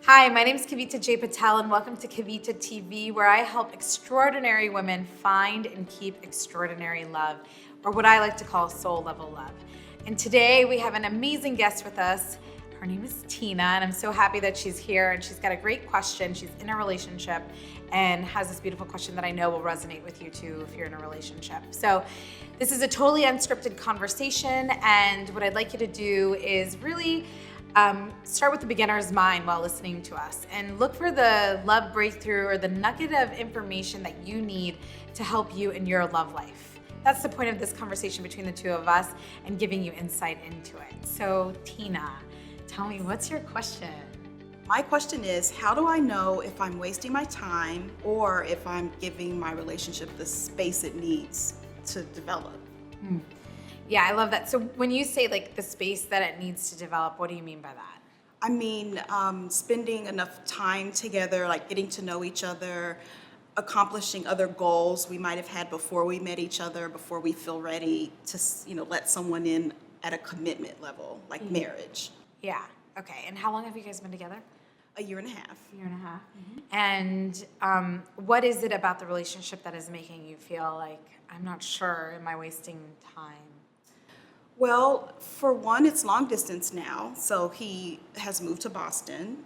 Hi, my name is Kavita Patel, and welcome to KavitaTV, where I help extraordinary women find and keep extraordinary love, or what I like to call soul level love. And today we have an amazing guest with us. Her name is Tina, and I'm so happy that she's here, and she's got a great question. She's in a relationship and has this beautiful question that I know will resonate with you too if you're in a relationship. So this is a totally unscripted conversation, and what I'd like you to do is really start with the beginner's mind while listening to us and look for the love breakthrough or the nugget of information that you need to help you in your love life. That's the point of this conversation between the two of us and giving you insight into it. So Tina, tell me, what's your question? My question is, how do I know if I'm wasting my time or if I'm giving my relationship the space it needs to develop? Yeah, I love that. So when you say like the space that it needs to develop, what do you mean by that? I mean, spending enough time together, like getting to know each other, accomplishing other goals we might have had before we met each other, before we feel ready to, let someone in at a commitment level, like marriage. Yeah, okay. And how long have you guys been together? A year and a half. A year and a half. And what is it about the relationship that is making you feel like, I'm not sure, am I wasting time? Well, for one, it's long distance now, so he has moved to Boston.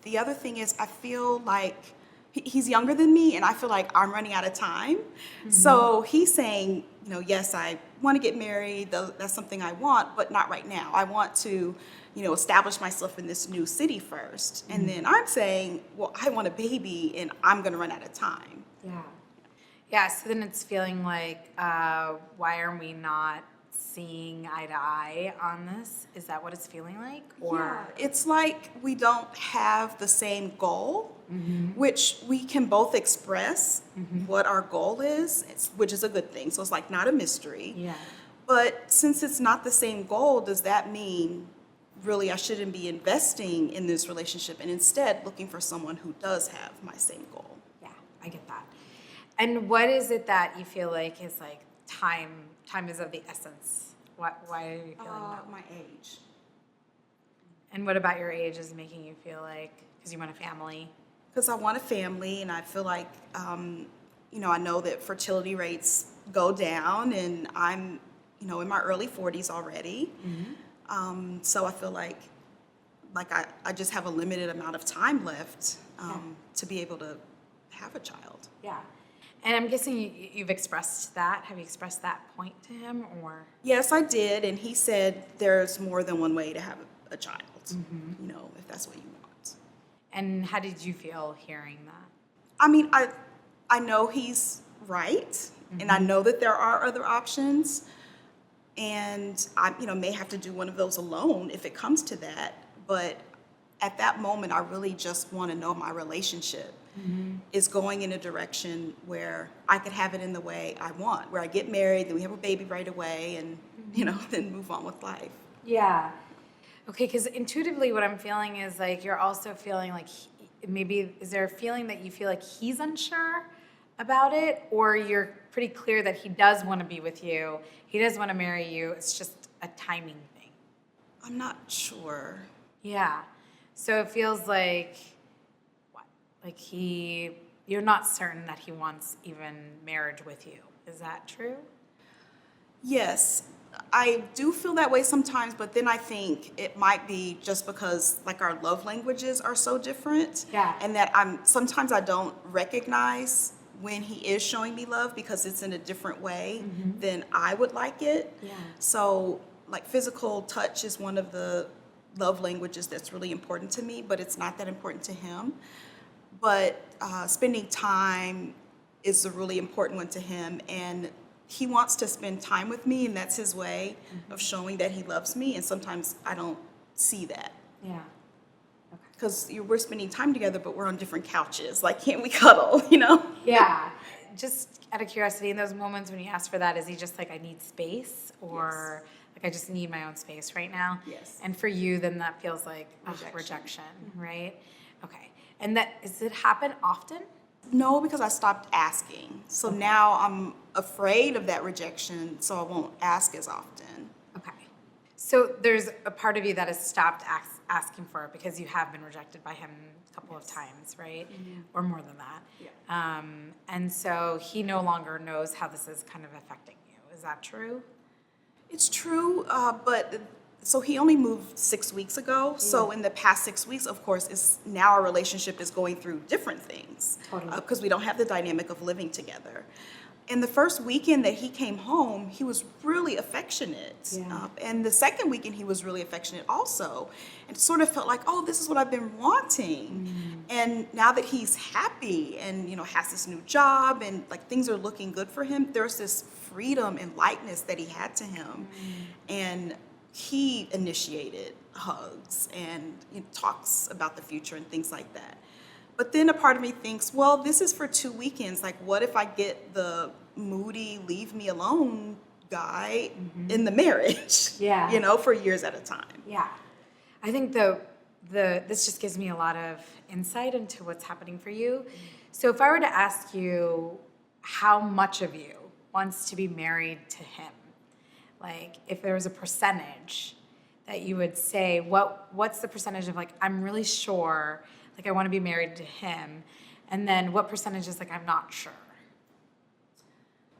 The other thing is I feel like he's younger than me, and I feel like I'm running out of time. So he's saying, yes, I want to get married. That's something I want, but not right now. I want to, establish myself in this new city first. And then I'm saying, well, I want a baby, and I'm going to run out of time. Yeah. Yeah, so then it's feeling like, why are we not seeing eye to eye on this? Is that what it's feeling like? Or Yeah, it's like we don't have the same goal, which we can both express what our goal is, which is a good thing. So it's like not a mystery. Yeah. But since it's not the same goal, does that mean really I shouldn't be investing in this relationship and instead looking for someone who does have my same goal? Yeah, I get that. And what is it that you feel like is like time is of the essence? Why are you feeling that? My age. And what about your age is making you feel like, because you want a family? Because I want a family, and I feel like, I know that fertility rates go down, and I'm, in my early 40s already. So I feel like I just have a limited amount of time left to be able to have a child. Yeah. And I'm guessing you've expressed that. Have you expressed that point to him, or? Yes, I did, and he said there's more than one way to have a child, if that's what you want. And how did you feel hearing that? I mean, I know he's right, and I know that there are other options, and I may have to do one of those alone if it comes to that, but at that moment, I really just want to know my relationship is going in a direction where I could have it in the way I want, where I get married, then we have a baby right away, and, then move on with life. Yeah. Okay, because intuitively what I'm feeling is like you're also feeling like maybe, is there a feeling that you feel like he's unsure about it, or you're pretty clear that he does want to be with you, he does want to marry you, it's just a timing thing? I'm not sure. Yeah. So it feels like, what? Like you're not certain that he wants even marriage with you. Is that true? Yes, I do feel that way sometimes, but then I think it might be just because like our love languages are so different. Yeah. And that sometimes I don't recognize when he is showing me love because it's in a different way than I would like it. Yeah. So like physical touch is one of the love languages that's really important to me, but it's not that important to him. But spending time is a really important one to him, and he wants to spend time with me, and that's his way of showing that he loves me, and sometimes I don't see that. Yeah. Because we're spending time together, but we're on different couches. Like, can't we cuddle, Yeah. Just out of curiosity, in those moments when you ask for that, is he just like, I need space, or like I just need my own space right now? Yes. And for you, then that feels like rejection, right? Okay. And does it happen often? No, because I stopped asking. So now I'm afraid of that rejection, so I won't ask as often. Okay. So there's a part of you that has stopped asking for it because you have been rejected by him a couple of times, right? Or more than that. Yeah. And so he no longer knows how this is kind of affecting you. Is that true? It's true, but so he only moved 6 weeks ago. So in the past 6 weeks, of course, is now our relationship is going through different things Totally. because we don't have the dynamic of living together. In the first weekend that he came home, he was really affectionate. Yeah. And the second weekend, he was really affectionate also. And it sort of felt like, oh, this is what I've been wanting. And now that he's happy and, has this new job and like things are looking good for him, there's this freedom and lightness that he had to him. And he initiated hugs and talks about the future and things like that. But then a part of me thinks, well, this is for 2 weekends. Like, what if I get the moody, leave me alone guy in the marriage? Yeah. For years at a time. Yeah. I think this just gives me a lot of insight into what's happening for you. So if I were to ask you how much of you wants to be married to him, like if there was a percentage that you would say, what's the percentage of like, I'm really sure, like I want to be married to him, and then what percentage is like, I'm not sure?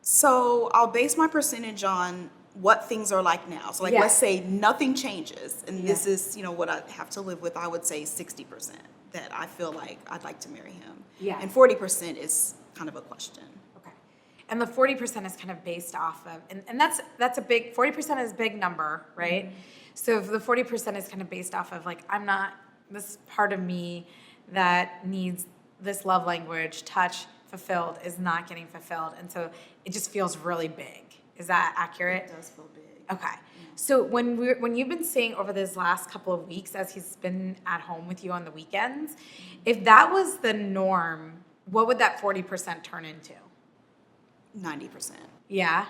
So I'll base my percentage on what things are like now. So like, let's say nothing changes, and this is, what I have to live with. I would say 60% that I feel like I'd like to marry him. Yeah. And 40% is kind of a question. Okay. And the 40% is kind of based off of, and that's a big, 40% is a big number, right? So if the 40% is kind of based off of like, I'm not, this part of me that needs this love language, touch, fulfilled, is not getting fulfilled. And so it just feels really big. Is that accurate? It does feel big. Okay. So when you've been seeing over this last couple of weeks as he's been at home with you on the weekends, if that was the norm, what would that 40% turn into? 90%. Yeah?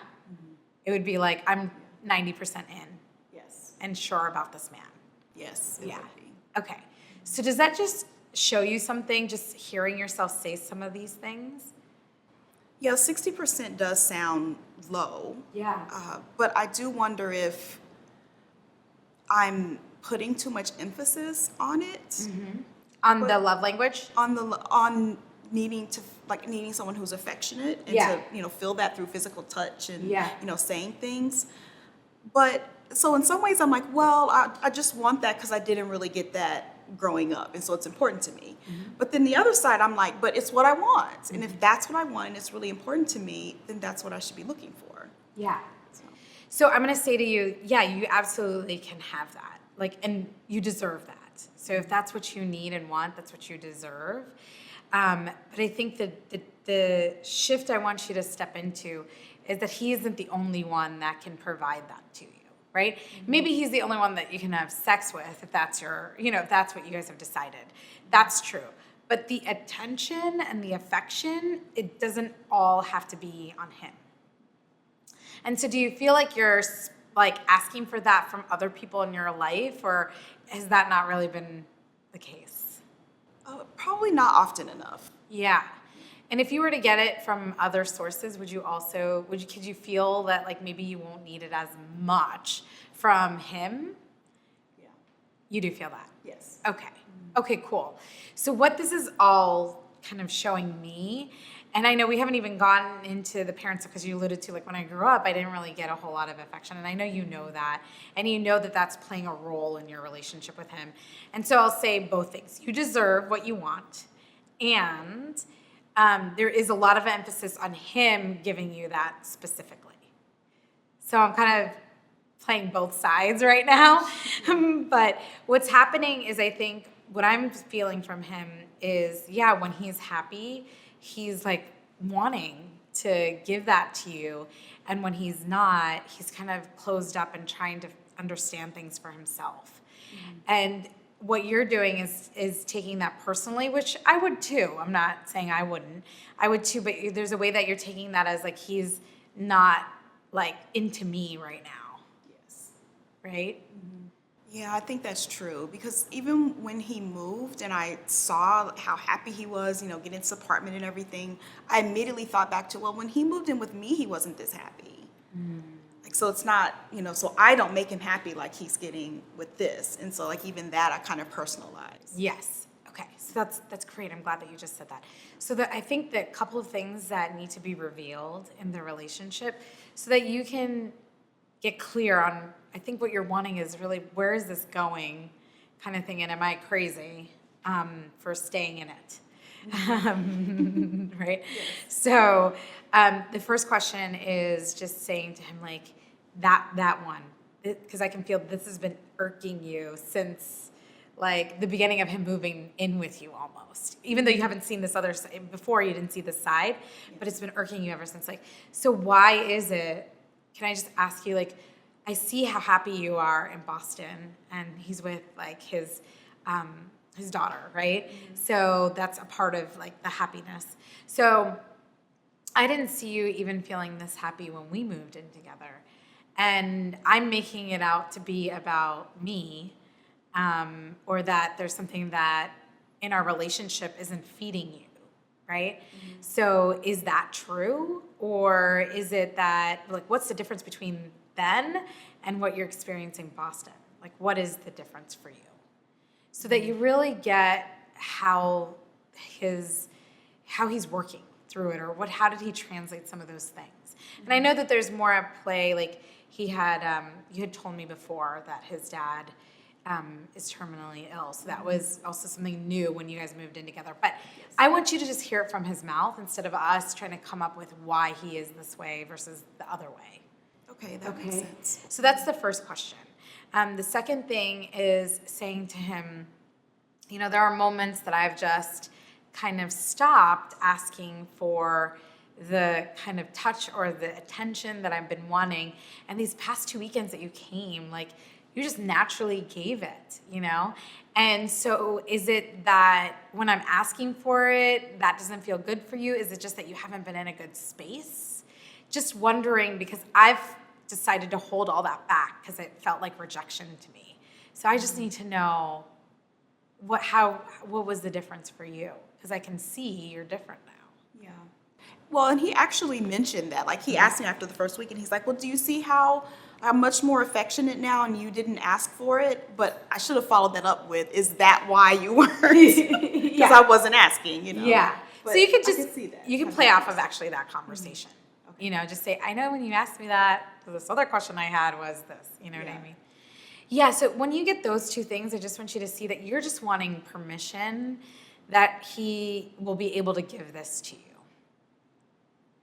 It would be like, I'm 90% in Yes. and sure about this man. Yes, it Yeah. would be. Okay. So does that just show you something, just hearing yourself say some of these things? Yeah, 60% does sound low. Yeah. But I do wonder if I'm putting too much emphasis on it, On the love language? on needing someone who's affectionate and to feel that through physical touch and saying things. But so in some ways I'm like, well, I just want that because I didn't really get that growing up, and so it's important to me. But then the other side, I'm like, but it's what I want, and if that's what I want and it's really important to me, then that's what I should be looking for. Yeah. So I'm going to say to you, yeah, you absolutely can have that. Like, and you deserve that. So if that's what you need and want, that's what you deserve. But I think that the shift I want you to step into is that he isn't the only one that can provide that to you, right? Maybe he's the only one that you can have sex with if that's if that's what you guys have decided. That's true. But the attention and the affection, it doesn't all have to be on him. And so do you feel like you're like asking for that from other people in your life, or has that not really been the case? Probably not often enough. Yeah. And if you were to get it from other sources, could you feel that like maybe you won't need it as much from him? Yeah. You do feel that? Yes. Okay. Okay, cool. So what this is all kind of showing me, and I know we haven't even gotten into the parents, because you alluded to, like, when I grew up, I didn't really get a whole lot of affection. And I know you know that. And you know that that's playing a role in your relationship with him. And so I'll say both things. You deserve what you want. And there is a lot of emphasis on him giving you that specifically. So I'm kind of playing both sides right now. But what's happening is, I think what I'm feeling from him is, when he's happy, he's like wanting to give that to you. And when he's not, he's kind of closed up and trying to understand things for himself. And what you're doing is taking that personally, which I would too. I'm not saying I wouldn't. I would too, but there's a way that you're taking that as like, he's not like into me right now. Yes. Right? Yeah, I think that's true, because even when he moved and I saw how happy he was, getting his apartment and everything, I immediately thought back to, well, when he moved in with me, he wasn't this happy. Like, so it's not, so I don't make him happy like he's getting with this. And so like even that I kind of personalize. Yes. Okay. So that's great. I'm glad that you just said that. So that I think that a couple of things that need to be revealed in the relationship so that you can get clear on, I think what you're wanting is really, where is this going kind of thing, and am I crazy for staying in it? Right? Yes. So the first question is just saying to him, like, that one, because I can feel this has been irking you since like the beginning of him moving in with you almost. Even though you haven't seen this other side, before you didn't see this side, but it's been irking you ever since. Like, so why is it, can I just ask you, like, I see how happy you are in Boston and he's with like his daughter, right? Mm-hmm. So that's a part of like the happiness. So I didn't see you even feeling this happy when we moved in together. And I'm making it out to be about me, or that there's something that in our relationship isn't feeding you, right? Mm-hmm. So is that true? Or is it that, like, what's the difference between then and what you're experiencing in Boston? Like, what is the difference for you? So that you really get how he's working through it, or how did he translate some of those things? Mm-hmm. And I know that there's more at play, like he had, you had told me before that his dad is terminally ill. So that was also something new when you guys moved in together. But yes. I want you to just hear it from his mouth instead of us trying to come up with why he is this way versus the other way. Okay, that makes sense. So that's the first question. The second thing is saying to him, there are moments that I've just kind of stopped asking for the kind of touch or the attention that I've been wanting. And these past 2 weekends that you came, like, you just naturally gave it, And so is it that when I'm asking for it, that doesn't feel good for you? Is it just that you haven't been in a good space? Just wondering, because I've decided to hold all that back because it felt like rejection to me. So I just need to know what was the difference for you? Because I can see you're different now. Yeah. Well, and he actually mentioned that. Like, he asked me after the first week, and he's like, well, do you see how I'm much more affectionate now and you didn't ask for it? But I should have followed that up with, is that why you weren't? Because I wasn't asking, Yeah. But so you could just, see that. You can play off of actually that conversation. Mm-hmm. Okay. Just say, I know when you asked me that, this other question I had was this, what I mean? Yeah, so when you get those two things, I just want you to see that you're just wanting permission that he will be able to give this to you.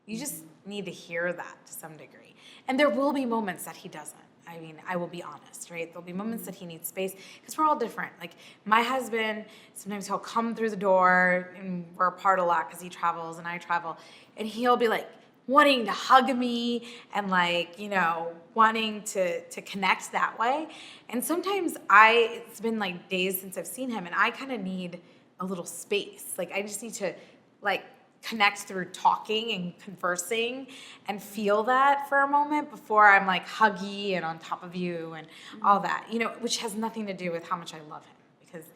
You just need to hear that to some degree. And there will be moments that he doesn't. I mean, I will be honest, right? There'll be moments that he needs space because we're all different. Like, my husband, sometimes he'll come through the door and we're apart a lot because he travels and I travel. And he'll be like wanting to hug me and like, wanting to connect that way. And sometimes it's been like days since I've seen him and I kind of need a little space. Like, I just need to like connect through talking and conversing and feel that for a moment before I'm like huggy and on top of you and all that, which has nothing to do with how much I love him, because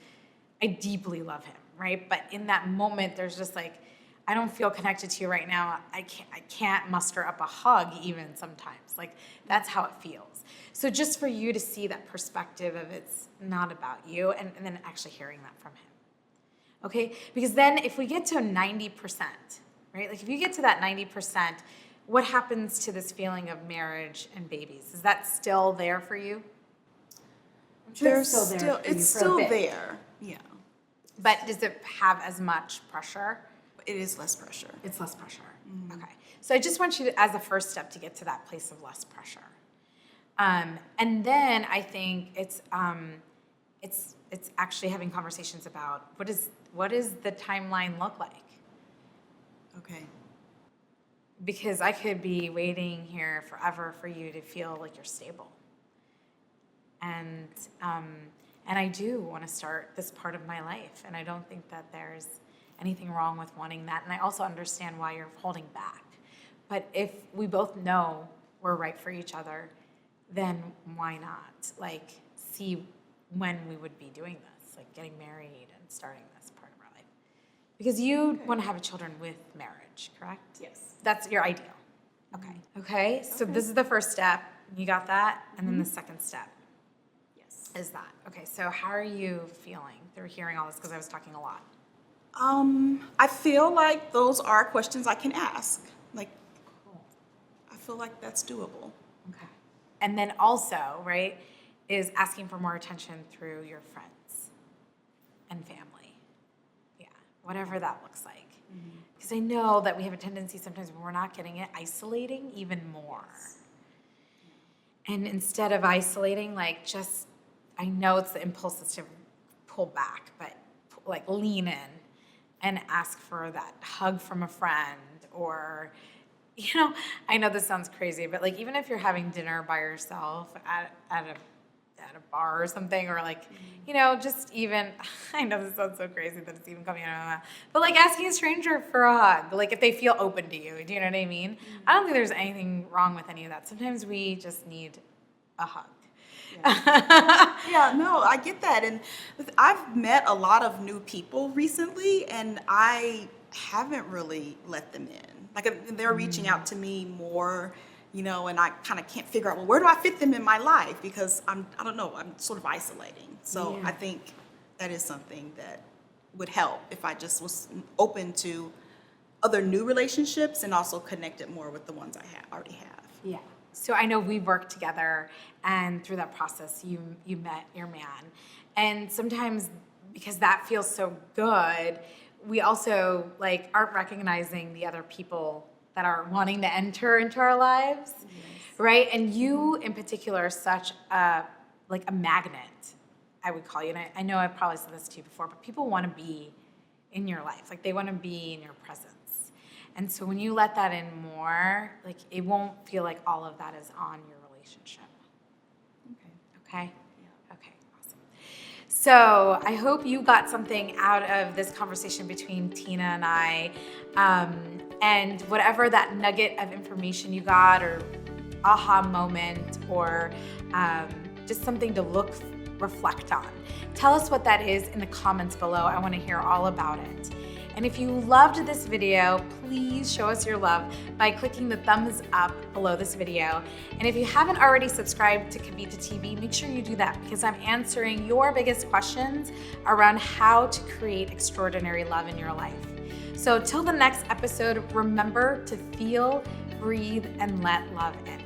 I deeply love him, right? But in that moment, there's just like, I don't feel connected to you right now. I can't muster up a hug even sometimes. Like, that's how it feels. So just for you to see that perspective of it's not about you, and then actually hearing that from him. Okay, because then if we get to 90%, right? Like, if you get to that 90%, what happens to this feeling of marriage and babies? Is that still there for you? I'm sure it's still there. It's still there. Yeah. But does it have as much pressure? It is less pressure. It's less pressure. Mm-hmm. Okay. So I just want you to, as a first step, to get to that place of less pressure. And then I think it's actually having conversations about what does the timeline look like? Okay. Because I could be waiting here forever for you to feel like you're stable. And I do want to start this part of my life, and I don't think that there's anything wrong with wanting that. And I also understand why you're holding back. But if we both know we're right for each other, then why not see when we would be doing this, like getting married and starting this part of our life? Because you want to have children with marriage, correct? Yes. That's your ideal. Okay. So this is the first step. You got that? And then the second step Yes. is that. Okay, so how are you feeling through hearing all this? Because I was talking a lot. I feel like those are questions I can ask. Like, Cool. I feel like that's doable. Okay. And then also, right, is asking for more attention through your friends and family. Yeah, whatever that looks like. Because I know that we have a tendency sometimes when we're not getting it, isolating even more. And instead of isolating, like just, I know it's the impulse is to pull back, but like lean in and ask for that hug from a friend or, you know, I know this sounds crazy, but like even if you're having dinner by yourself at a bar or something, or like, you know, just even, I know this sounds so crazy that it's even coming out of my mouth, but like asking a stranger for a hug, like if they feel open to you, do you know what I mean? I don't think there's anything wrong with any of that. Sometimes we just need a hug. Yeah, no, I get that. And I've met a lot of new people recently, and I haven't really let them in. Like they're reaching out to me more, you know, and I kind of can't figure out, well, where do I fit them in my life? Because I don't know, I'm sort of isolating. So Yeah. I think that is something that would help if I just was open to other new relationships and also connected more with the ones I already have. Yeah. So I know we worked together, and through that process, you met your man, and sometimes because that feels so good, we also like aren't recognizing the other people that are wanting to enter into our lives, right? And you in particular are such a like a magnet, I would call you. And I know I've probably said this to you before, but people want to be in your life, like they want to be in your presence. And so when you let that in more, like it won't feel like all of that is on your relationship. Okay? Okay, awesome. So I hope you got something out of this conversation between Tina and I. And whatever that nugget of information you got, or aha moment, or just something to reflect on, tell us what that is in the comments below. I want to hear all about it. And if you loved this video, please show us your love by clicking the thumbs up below this video. And if you haven't already subscribed to Kavita TV, make sure you do that, because I'm answering your biggest questions around how to create extraordinary love in your life. So till the next episode, remember to feel, breathe, and let love in.